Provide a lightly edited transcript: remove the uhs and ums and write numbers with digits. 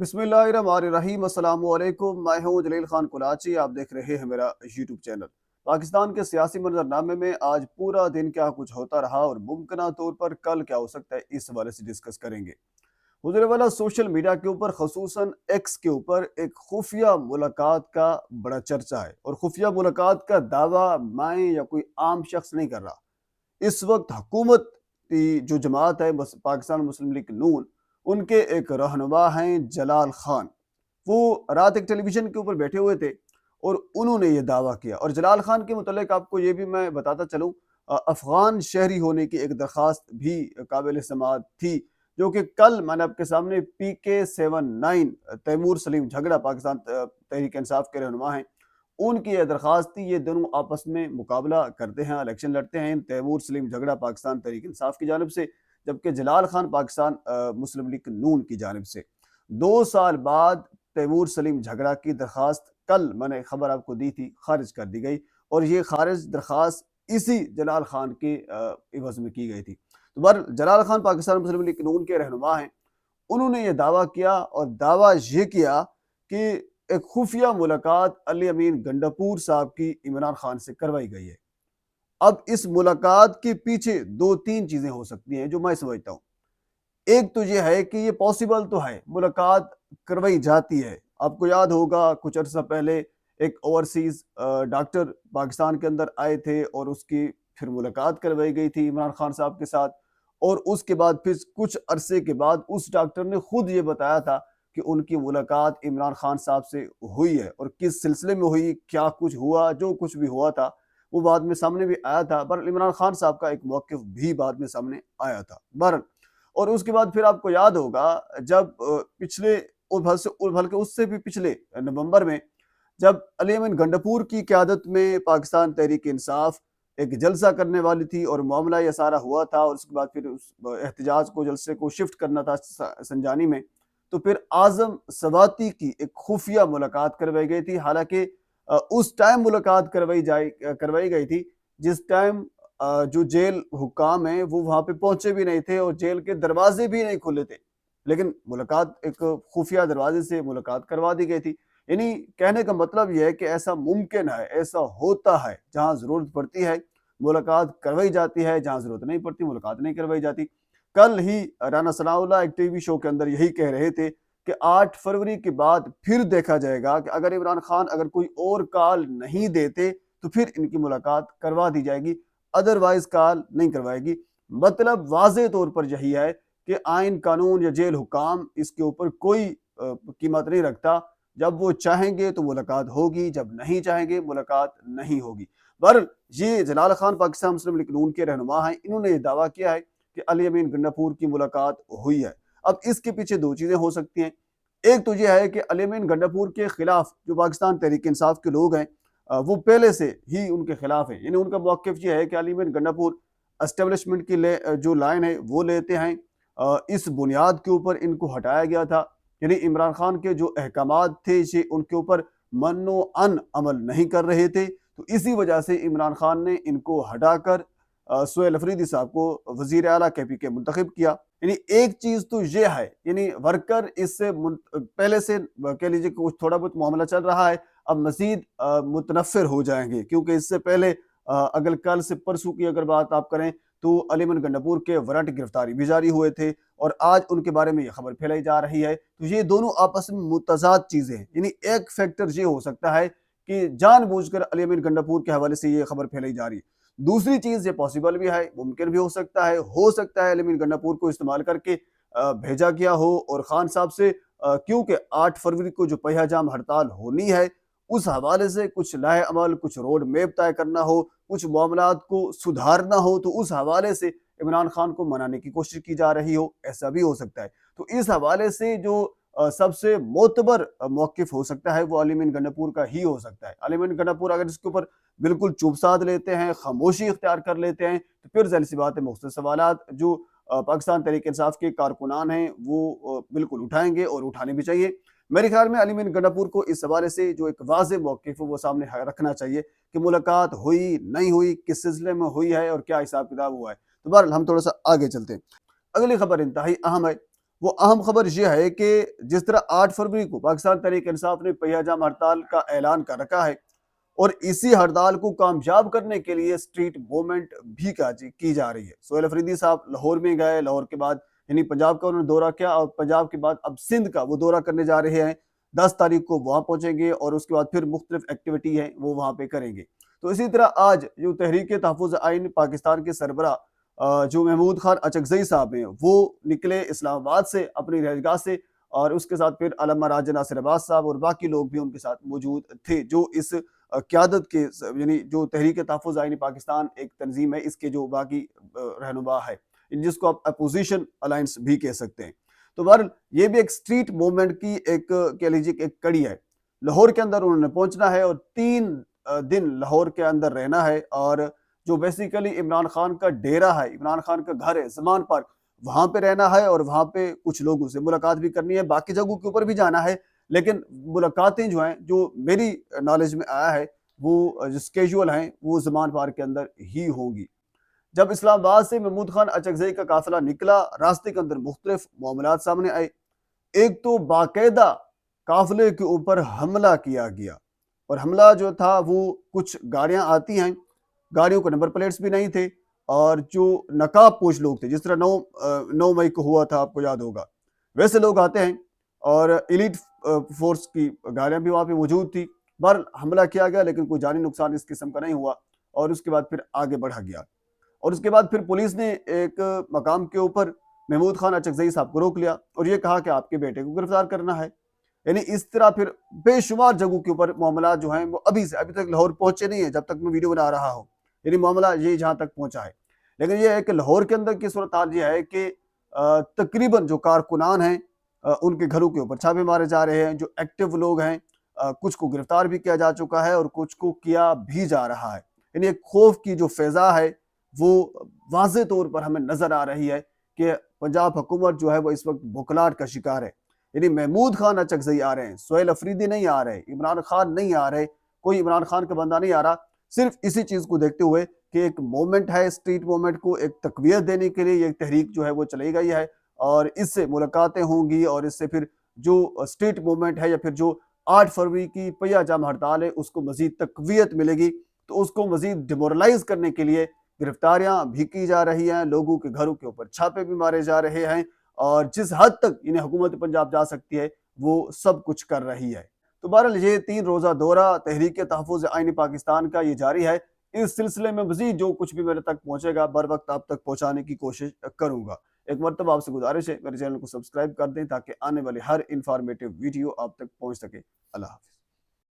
बिस्मिल्लाहिर्रहमानिर्रहीम। अस्सलाम वालेकुम। मैं हूं जलील खान कुलाची। आप देख रहे हैं मेरा यूट्यूब चैनल। पाकिस्तान के सियासी मंजरनामे में आज पूरा दिन क्या कुछ होता रहा और मुमकिन तौर पर कल क्या हो सकता है, इस हवाले से डिस्कस करेंगे। हुजूर वाला सोशल मीडिया के ऊपर, खसूसन एक्स के ऊपर, एक खुफिया मुलाकात का बड़ा चर्चा है और खुफिया मुलाकात का दावा मैं या कोई आम शख्स नहीं कर रहा। इस वक्त हुकूमत की जो जमात है, पाकिस्तान मुस्लिम लीग नून, उनके एक रहनुमा हैं जलाल खान। वो रात एक टेलीविजन के ऊपर बैठे हुए थे और उन्होंने ये दावा किया। और जलाल खान के मुतल्लिक आपको ये भी मैं बताता चलूँ, अफगान शहरी होने की एक दरख्वास्त भी काबिल समाअत थी, जो कि कल मैंने आपके सामने PK-79 तैमूर सलीम झगड़ा, पाकिस्तान तहरीक इंसाफ के रहनुमा हैं, उनकी ये दरख्वास्त थी। ये दोनों आपस में मुकाबला करते हैं, इलेक्शन लड़ते हैं। तैमूर सलीम झगड़ा पाकिस्तान तहरीक इंसाफ की जानिब से, जबकि जलाल खान पाकिस्तान मुस्लिम लीग नून की जानिब से। 2 साल बाद तैमूर सलीम झगड़ा की दरख्वास्त, कल मैंने खबर आपको दी थी, खारिज कर दी गई। और ये खारिज दरख्वास्त इसी जलाल खान के इवज में की गई थी। तो बर जलाल खान पाकिस्तान मुस्लिम लीग नून के रहनुमा हैं। उन्होंने ये दावा किया और दावा ये किया कि एक खुफिया मुलाकात अली अमीन गंडापुर साहब की इमरान खान से करवाई गई है। अब इस मुलाकात के पीछे 2-3 चीजें हो सकती हैं जो मैं समझता हूँ। एक तो ये है कि ये पॉसिबल तो है, मुलाकात करवाई जाती है। आपको याद होगा कुछ अर्सा पहले एक ओवरसीज डॉक्टर पाकिस्तान के अंदर आए थे और उसकी फिर मुलाकात करवाई गई थी इमरान खान साहब के साथ। और उसके बाद फिर कुछ अरसे के बाद उस डॉक्टर ने खुद ये बताया था कि उनकी मुलाकात इमरान खान साहब से हुई है, और किस सिलसिले में हुई, क्या कुछ हुआ, जो कुछ भी हुआ था वो बाद में सामने भी आया था। बहरहाल इमरान खान साहब का एक मौक़िफ़ भी बाद में सामने आया था। बहरहाल और उसके बाद फिर आपको याद होगा जब पिछले और बल्कि उससे भी पिछले नवंबर में, जब अली अमीन गंडापुर की क़यादत में पाकिस्तान तहरीक इंसाफ एक जलसा करने वाली थी और मामला ये सारा हुआ था, और उसके बाद फिर उस एहतजाज को, जलसे को शिफ्ट करना था संजानी में, तो फिर आज़म सवाती की एक खुफिया मुलाकात करवाई गई थी। हालांकि उस टाइम मुलाकात करवाई गई थी जिस टाइम जो जेल हुकाम हैं वो वहां पे पहुंचे भी नहीं थे और जेल के दरवाजे भी नहीं खुले थे, लेकिन मुलाकात एक खुफिया दरवाजे से मुलाकात करवा दी गई थी। यानी कहने का मतलब यह है कि ऐसा मुमकिन है, ऐसा होता है, जहां जरूरत पड़ती है मुलाकात करवाई जाती है, जहां जरूरत नहीं पड़ती मुलाकात नहीं करवाई जाती। कल ही राना सनाउल्लाह एक टीवी शो के अंदर यही कह रहे थे कि 8 फरवरी के बाद फिर देखा जाएगा कि अगर इमरान खान अगर कोई और कॉल नहीं देते तो फिर इनकी मुलाकात करवा दी जाएगी, अदरवाइज कॉल नहीं करवाएगी। मतलब वाज़े तौर पर यही है कि आइन कानून या जेल हुकाम इसके ऊपर कोई कीमत नहीं रखता। जब वो चाहेंगे तो मुलाकात होगी, जब नहीं चाहेंगे मुलाकात नहीं होगी। पर ये जलाल खान पाकिस्तान मुस्लिम लीग नून के रहनुमा हैं, इन्होंने ये दावा किया है कि अली अमीन गंडापुर की मुलाकात हुई है। अब इसके पीछे 2 चीजें हो सकती हैं। एक तो ये है कि अली अमीन गंडापुर के खिलाफ जो पाकिस्तान तहरीक इंसाफ के लोग हैं, वो पहले से ही उनके खिलाफ है। यानी उनका मौक़िफ़ ये है कि अली अमीन गंडापुर एस्टेब्लिशमेंट की जो लाइन है वो लेते हैं। इस बुनियाद के ऊपर इनको हटाया गया था। यानी इमरान खान के जो अहकामात थे ये उनके ऊपर मन्नो अन अमल नहीं कर रहे थे, तो इसी वजह से इमरान खान ने इनको हटाकर सुहेल अफरीदी साहब को वजीर आला KPK मुंतखब किया। यानी एक चीज तो ये है, यानी वर्कर इससे पहले से कह लीजिए कुछ थोड़ा बहुत मामला चल रहा है, अब मजीद मुतनफ़िर हो जाएंगे, क्योंकि इससे पहले अगर कल से परसों की अगर बात आप करें तो अली अमीन गंडापुर के वारंट गिरफ्तारी भी जारी हुए थे और आज उनके बारे में ये खबर फैलाई जा रही है। तो ये दोनों आपस में मुतज़ाद चीजें हैं। यानी एक फैक्टर ये हो सकता है कि जानबूझकर अली अमीन गंडापुर के हवाले से ये खबर फैलाई जा रही है। दूसरी चीज, ये पॉसिबल भी है, मुमकिन भी हो सकता है अली अमीन गंडापुर को इस्तेमाल करके भेजा गया हो और खान साहब से, क्योंकि 8 फरवरी को जो पहिया जाम हड़ताल होनी है उस हवाले से कुछ लाए अमल, कुछ रोड मैप तय करना हो, कुछ मामलात को सुधारना हो, तो उस हवाले से इमरान खान को मनाने की कोशिश की जा रही हो, ऐसा भी हो सकता है। तो इस हवाले से जो सबसे मोतबर मौक़िफ़ हो सकता है वो अली अमीन गंडापुर का ही हो सकता है। अली अमीन गंडापुर अगर इसके ऊपर बिल्कुल चुप साध लेते हैं, खामोशी इख्तियार कर लेते हैं, तो फिर ज़ाहिर सी बात है मुख्तलिफ सवालात जो पाकिस्तान तहरीक इंसाफ के कारकुनान हैं वो बिल्कुल उठाएंगे और उठाने भी चाहिए। मेरे ख्याल में अली अमीन गंडापुर को इस हवाले से जो एक वाज़ेह मौक़िफ़ है वो सामने रखना चाहिए कि मुलाकात हुई, नहीं हुई, किस सिलसिले में हुई है और क्या हिसाब किताब हुआ है। तो बहरहाल हम थोड़ा सा आगे चलते हैं। अगली खबर इंतहाई अहम है। وہ اہم خبر یہ ہے کہ جس طرح 8 فروری کو پاکستان تحریک انصاف نے پہیہ جام ہڑتال کا اعلان کر رکھا ہے اور اسی ہڑتال کو کامیاب کرنے کے لیے اسٹریٹ موومنٹ بھی کی جا رہی ہے۔ سہیل افریدی صاحب لاہور میں گئے، لاہور کے بعد یعنی پنجاب کا انہوں نے دورہ کیا، اور پنجاب کے بعد اب سندھ کا وہ دورہ کرنے جا رہے ہیں۔ 10 تاریخ کو وہاں پہنچیں گے اور اس کے بعد پھر مختلف ایکٹیویٹی ہیں وہ وہاں پہ کریں گے۔ تو اسی طرح آج جو تحریک تحفظ آئین پاکستان کے سربراہ جو محمود خان اچکزئی صاحب ہیں، وہ نکلے اسلام آباد سے اپنی رہائش گاہ سے، اور اس کے ساتھ پھر علامہ راجہ ناصر عباس صاحب اور باقی لوگ بھی ان کے ساتھ موجود تھے، جو اس قیادت کے یعنی جو تحریک تحفظ آئین پاکستان ایک تنظیم ہے، اس کے جو باقی رہنما ہے، جس کو آپ اپوزیشن الائنس بھی کہہ سکتے ہیں۔ تو بہرحال یہ بھی ایک سٹریٹ موومنٹ کی ایک کہہ لیجیے ایک کڑی ہے۔ لاہور کے اندر انہوں نے پہنچنا ہے اور 3 دن لاہور کے اندر رہنا ہے، اور جو بیسیکلی عمران خان کا ڈیرہ ہے، عمران خان کا گھر ہے زمان پارک، وہاں پہ رہنا ہے اور وہاں پہ کچھ لوگوں سے ملاقات بھی کرنی ہے، باقی جگہوں کے اوپر بھی جانا ہے، لیکن ملاقاتیں جو ہیں، جو میری نالج میں آیا ہے، وہ جو اسکیجول ہیں وہ زمان پارک کے اندر ہی ہوں گی۔ جب اسلام آباد سے محمود خان اچکزئی کا قافلہ نکلا، راستے کے اندر مختلف معاملات سامنے آئے۔ ایک تو باقاعدہ قافلے کے اوپر حملہ کیا گیا، اور حملہ جو تھا وہ کچھ گاڑیاں آتی ہیں، گاڑیوں کے نمبر پلیٹس بھی نہیں تھے، اور جو نقاب پوش لوگ تھے، جس طرح 9 مئی کو ہوا تھا، آپ کو یاد ہوگا، ویسے لوگ آتے ہیں، اور ایلیٹ فورس کی گاڑیاں بھی وہاں پہ موجود تھی۔ بہرحال حملہ کیا گیا، لیکن کوئی جانی نقصان اس قسم کا نہیں ہوا، اور اس کے بعد پھر آگے بڑھا گیا، اور اس کے بعد پھر پولیس نے ایک مقام کے اوپر محمود خان اچکزئی صاحب کو روک لیا اور یہ کہا کہ آپ کے بیٹے کو گرفتار کرنا ہے۔ یعنی اس طرح پھر بے شمار جگہوں کے اوپر معاملات جو ہیں وہ ابھی تک لاہور پہنچے نہیں ہیں جب تک میں ویڈیو بنا رہا ہوں، یعنی معاملہ یہ جہاں تک پہنچا ہے۔ لیکن یہ ہے کہ لاہور کے اندر کی صورتحال یہ ہے کہ تقریباً جو کارکنان ہیں ان کے گھروں کے اوپر چھاپے مارے جا رہے ہیں، جو ایکٹیو لوگ ہیں کچھ کو گرفتار بھی کیا جا چکا ہے اور کچھ کو کیا بھی جا رہا ہے۔ یعنی ایک خوف کی جو فضا ہے وہ واضح طور پر ہمیں نظر آ رہی ہے کہ پنجاب حکومت جو ہے وہ اس وقت بھکلاٹ کا شکار ہے۔ یعنی محمود خان اچکزئی آ رہے ہیں، سہیل افریدی نہیں آ رہے، عمران خان نہیں آ رہے، کوئی عمران خان کا بندہ نہیں آ رہا، صرف اسی چیز کو دیکھتے ہوئے کہ ایک موومنٹ ہے، اسٹریٹ موومنٹ کو ایک تقویت دینے کے لیے یہ تحریک جو ہے وہ چلائی گئی ہے، اور اس سے ملاقاتیں ہوں گی، اور اس سے پھر جو اسٹریٹ موومنٹ ہے یا پھر جو 8 فروری کی پہیہ جام ہڑتال ہے اس کو مزید تقویت ملے گی۔ تو اس کو مزید ڈیمورلائز کرنے کے لیے گرفتاریاں بھی کی جا رہی ہیں، لوگوں کے گھروں کے اوپر چھاپے بھی مارے جا رہے ہیں، اور جس حد تک انہیں حکومت پنجاب جا سکتی ہے وہ سب کچھ کر رہی ہے۔ تو بہرحال یہ 3 روزہ دورہ تحریک تحفظ آئین پاکستان کا یہ جاری ہے۔ اس سلسلے میں مزید جو کچھ بھی میرے تک پہنچے گا بر وقت آپ تک پہنچانے کی کوشش کروں گا۔ ایک مرتبہ آپ سے گزارش ہے میرے چینل کو سبسکرائب کر دیں تاکہ آنے والے ہر انفارمیٹیو ویڈیو آپ تک پہنچ سکے۔ اللہ حافظ۔